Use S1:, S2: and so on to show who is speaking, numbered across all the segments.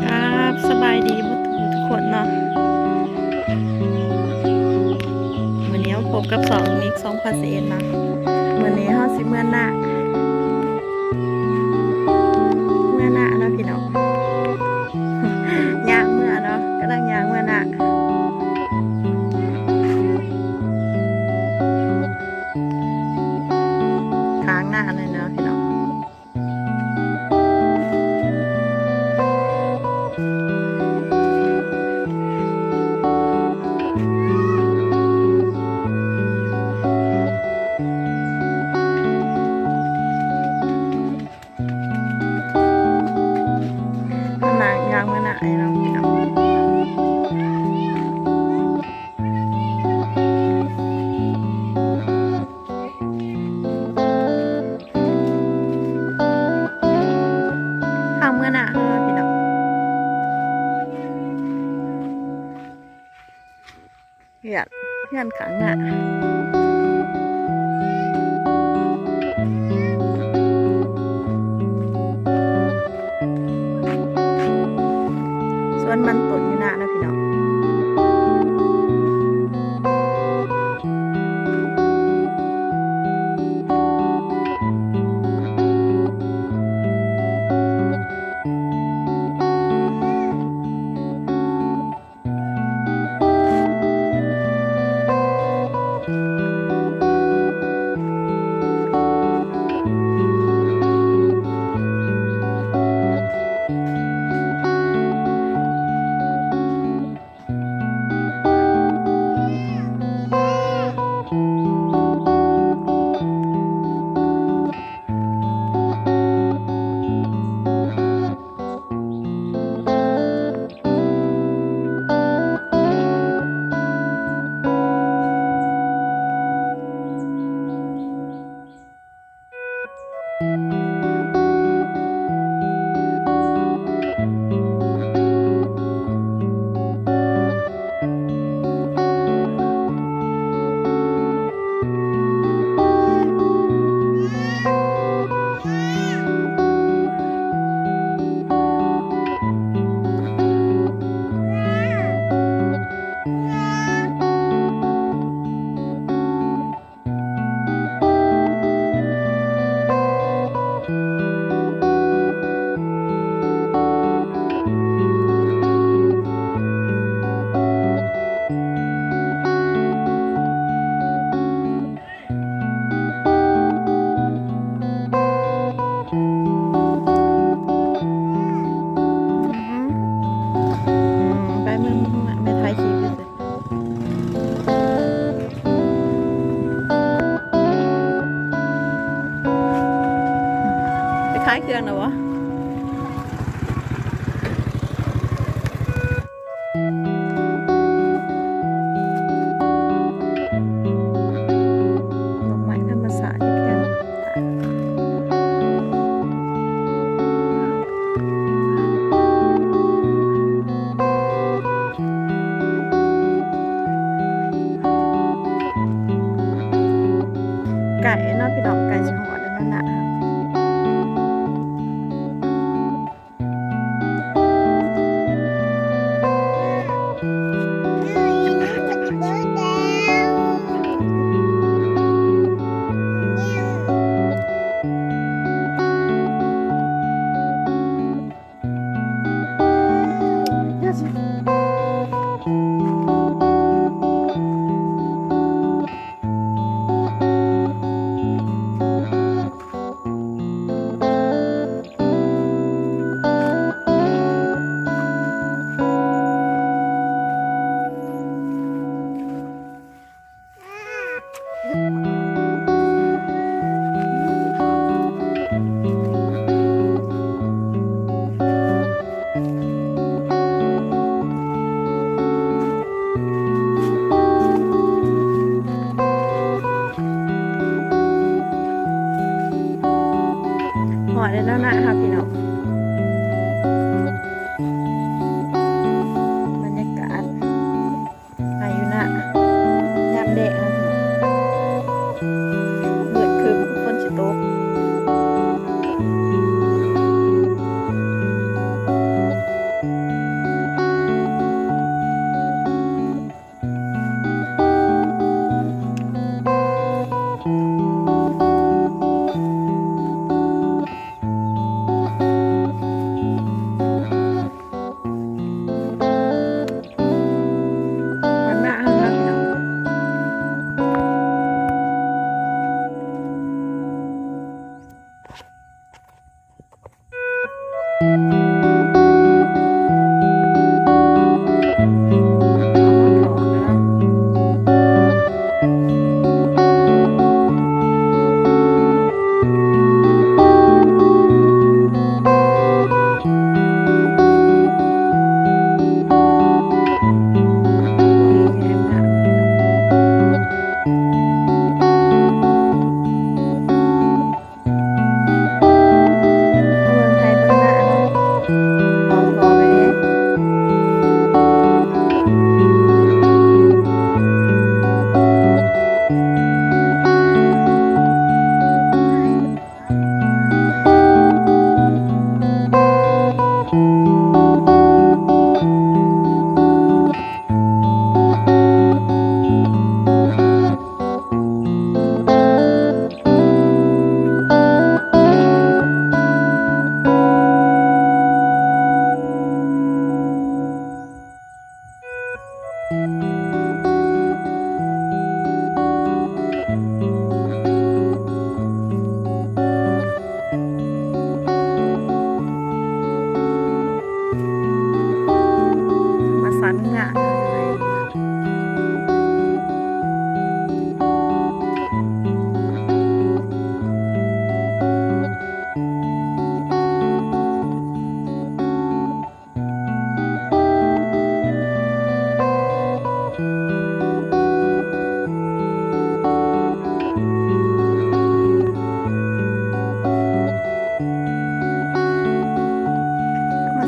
S1: ครับสบายดีหมดทุกคนเนาะวันนี้มาพบกับสองมิกสองพาเซนนะวันนี้เฮาสิเมื่อหน้าเนาะพี่น้องย่างเมื่อเนาะกำลังย่างเมื่อหน้าทางหน้าเลยเนาะพี่น้องทำหน้าย่างเมื่อหน้าเนาะพี่น้องทางเมื่อหน้าเนาะพี่น้องเพื่อนขังหน้าส่วนมันตุ่นอยู่หน้านะพี่น้อง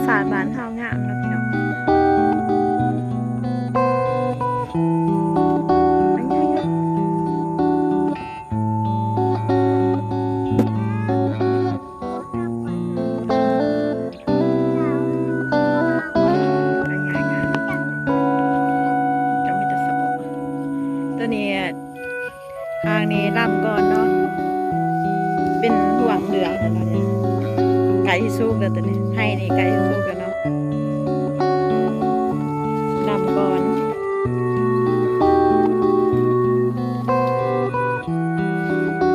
S1: ศาสตร์บ้านเฮางามเนาะพี่น้องมันยังไงจะมีแต่โซตัวนี้ทางนี้ลำก่อนเนาะเป็นห่วงเหลืองนะเนาะเนี่ยไก่สู้กันตัวนี้ให้นี่ไก่สู้กันเนาะลำก่อน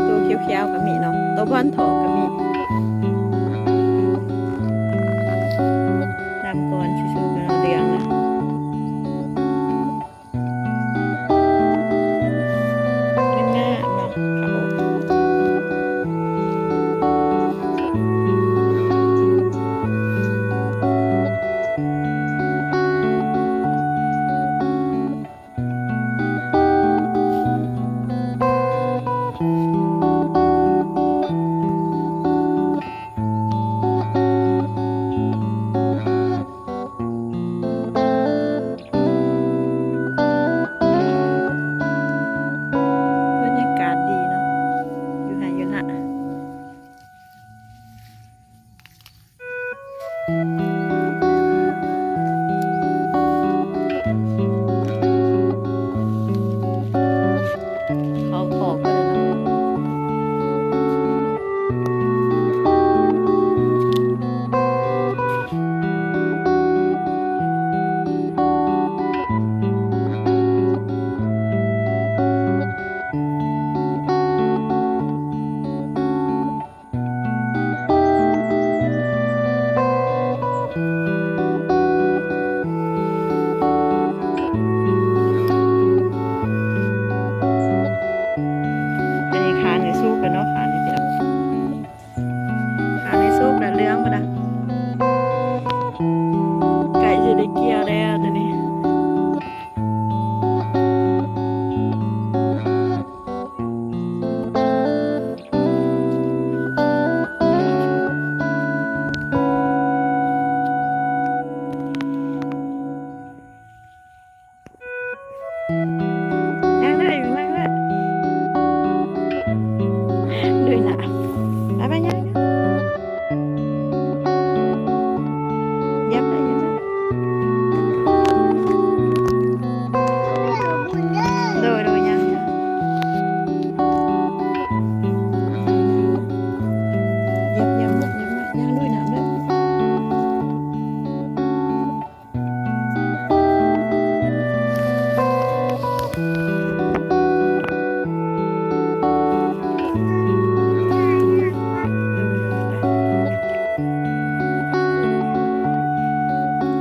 S1: ตัวเขียวๆก็มีเนาะตัวบอลทองก็มีลำก่อนสู้กันเนาะเหลืองนะง่ายๆเนาะเขาบรรยากาศดีเนาะอยู่ไหนอยู่น่ะเขาขอบกันเลยเนาะอันนี้ขาในสู้กันเนาะขาในพี่น้องขาในสู้กันเลี้ยงปะนะไก่จะได้เกี่ยวแล้วตัวนี้ยังได้อยู่มากเลยดูหนาไปยังเย็บได้ยังไงดูยังเย็บยังดูหนาด้วย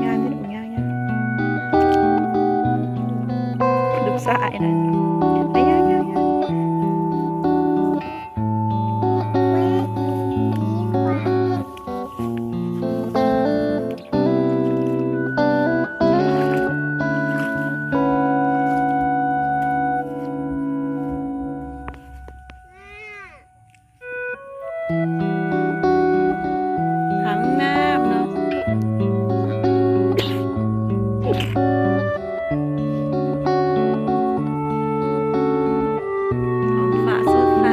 S1: งานที่ดูงานดูสายนะไปยังถังน้ำเนาะท้องฟ้าสดใส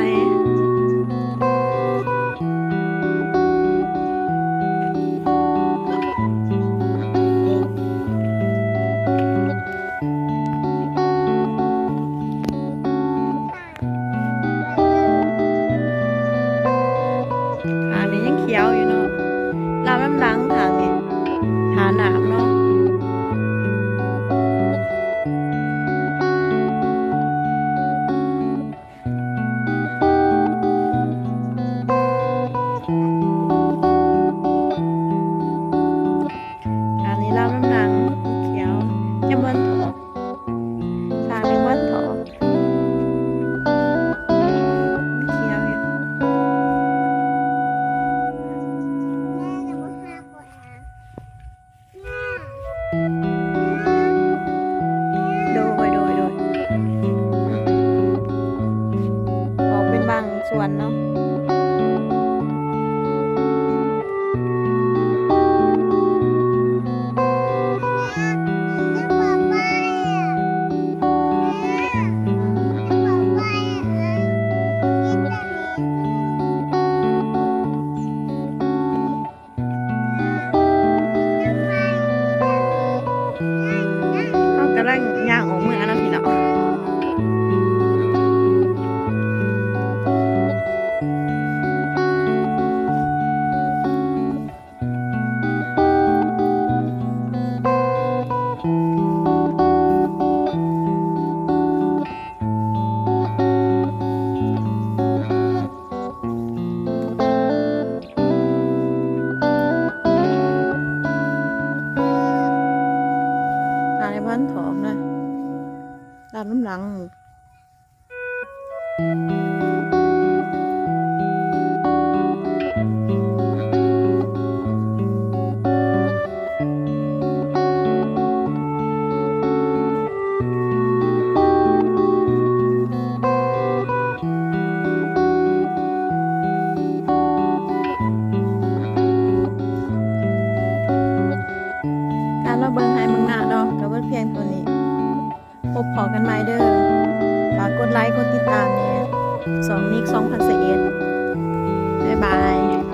S1: ทางนี้ยังเขียวอยู่เนาะลำน้ำลังทางนี้หาหนามเนาะทางนี้ลำน้ำลังเขียวยังบนถอกทางนี้บนถอกเขียวอยู่โดยออกเป็นบางส่วนเนาะ ฟันถอกนะลามน้ำหลังการเราเบิ่งให้มึงหน้าเนาะกับเพียงตัวนี้พบพอกันใหม่เด้อฝากกดไลค์กดติดตามเนี่ย2 นิก 2021บ๊ายบาย